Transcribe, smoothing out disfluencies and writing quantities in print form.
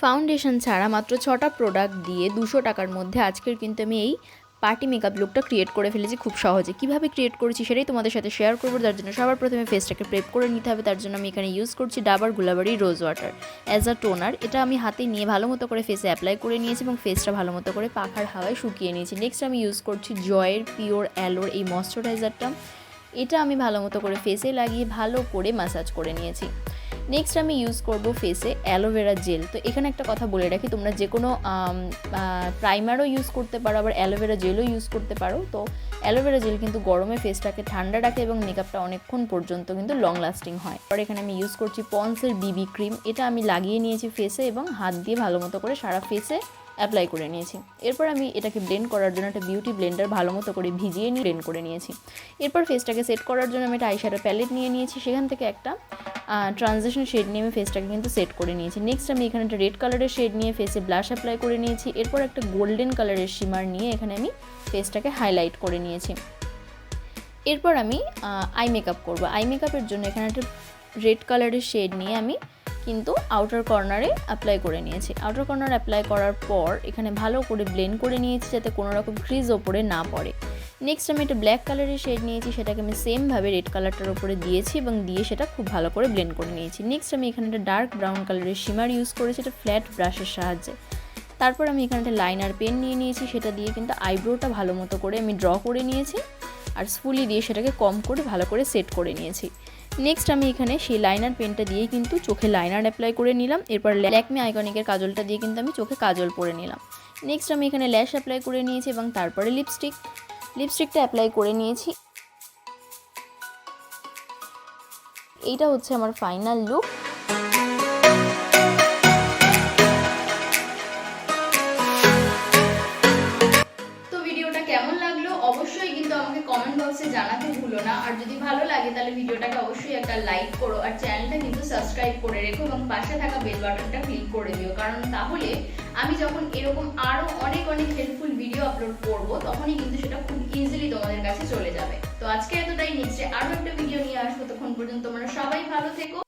Foundation ছাড়া মাত্র 6টা প্রোডাক্ট দিয়ে 200 টাকার মধ্যে আজকের কিন্তু আমি এই পার্টি মেকআপ লুকটা ক্রিয়েট করে ফেলেছি খুব সহজে। কিভাবে ক্রিয়েট করেছি সেটাই তোমাদের সাথে শেয়ার করবো। তার জন্য সবার প্রথমে ফেসটাকে প্রেপ করে নিতে হবে। তার জন্য আমি এখানে ইউজ করছি Dabur Gulabari rose water as a toner. এটা আমি হাতে নিয়ে ভালো মতো করে ফেসে অ্যাপ্লাই করে নিয়েছি এবং ফেসটা ভালো মতো করে পাখার হাওয়ায় শুকিয়ে নিয়েছি। নেক্সট আমি ইউজ করছি জয়ের পিওর অ্যালোর এই ময়শ্চারাইজারটা। এটা আমি ভালো মতো করে ফেসে লাগিয়ে ভালো করে ম্যাসাজ করে নিয়েছি। নেক্সট আমি ইউজ করব ফেসে অ্যালোভেরা জেল। তো এখানে একটা কথা বলে রাখি, তোমরা যে কোনো প্রাইমারও ইউজ করতে পারো, আবার অ্যালোভেরা জেলও ইউজ করতে পারো। তো অ্যালোভেরা জেল কিন্তু গরমে ফেসটাকে ঠান্ডা রাখে এবং মেকআপটা অনেকক্ষণ পর্যন্ত কিন্তু লং লাস্টিং হয়। আর এখানে আমি ইউজ করছি পন্সের বিবি ক্রিম। এটা আমি লাগিয়ে নিয়েছি ফেসে এবং হাত দিয়ে ভালো মতো করে সারা ফেসে অ্যাপ্লাই করে নিয়েছি। এরপর আমি এটাকে ব্লেন্ড করার জন্য একটা বিউটি ব্লেন্ডার ভালো মতো করে ভিজিয়ে নিয়ে ব্লেন্ড করে নিয়েছি। এরপর ফেসটাকে সেট করার জন্য আমি একটা আইশ্যাডো প্যালেট নিয়ে নিয়েছি, সেখান থেকে একটা ট্রানজিশন শেড নিয়ে আমি ফেসটাকে কিন্তু সেট করে নিয়েছি। নেক্সট আমি এখানে একটা রেড কালারের শেড নিয়ে ফেসে ব্লাশ অ্যাপ্লাই করে নিয়েছি। এরপর একটা গোল্ডেন কালারের শিমার নিয়ে এখানে আমি ফেসটাকে হাইলাইট করে নিয়েছি। এরপর আমি আই মেকআপ করবো। আই মেকআপের জন্য এখানে একটা রেড কালারের শেড নিয়ে আমি কিন্তু আউটার কর্নারে অ্যাপ্লাই করে নিয়েছি। আউটার কর্নার অ্যাপ্লাই করার পর এখানে ভালো করে ব্লেন্ড করে নিয়েছি যাতে কোনো রকম ক্রিজ ওপরে না পড়ে। নেক্সট আমি একটা ব্ল্যাক কালারের শেড নিয়েছি, সেটাকে আমি সেমভাবে রেড কালারটার উপরে দিয়েছি এবং দিয়ে সেটা খুব ভালো করে ব্লেন্ড করে নিয়েছি। নেক্সট আমি এখানে একটা ডার্ক ব্রাউন কালারের শিমার ইউজ করেছি, এটা ফ্ল্যাট ব্রাশের সাহায্যে। তারপর আমি এখানে একটা লাইনার পেন নিয়ে নিয়েছি, সেটা দিয়ে কিন্তু আইব্রোটা ভালো মতো করে আমি ড্র করে নিয়েছি আর স্ফুলি দিয়ে সেটাকে কম করে ভালো করে সেট করে নিয়েছি। নেক্সট আমি এখানে সেই লাইনার পেনটা দিয়ে কিন্তু চোখে লাইনার অ্যাপ্লাই করে নিলাম। এরপর ল্যাকমি আইকনিকের কাজলটা দিয়ে কিন্তু আমি চোখে কাজল পরে নিলাম। নেক্সট আমি এখানে ল্যাশ অ্যাপ্লাই করে নিয়েছি এবং তারপরে লিপস্টিকটা অ্যাপ্লাই করে নিয়েছি। এইটা হচ্ছে আমার ফাইনাল লুক। কেমন লাগলো অবশ্যই কিন্তু আমাকে কমেন্ট বক্সে জানাতে ভুলো না। আর যদি ভালো লাগে তাহলে ভিডিওটাকে অবশ্যই একটা লাইক করো আর চ্যানেলটা কিন্তু সাবস্ক্রাইব করে রেখো এবং পাশে থাকা বেল বাটনটা ক্লিক করে দিও, কারণ তাহলে আমি যখন এরকম আরো অনেক হেল্পফুল ভিডিও আপলোড করব তখনই কিন্তু সেটা খুব ইজিলি তোমাদের কাছে চলে যাবে। তো আজকে এতটাই, নেক্সটে আরো একটা ভিডিও নিয়ে আসবো। তখন পর্যন্ত তোমরা সবাই ভালো থেকো।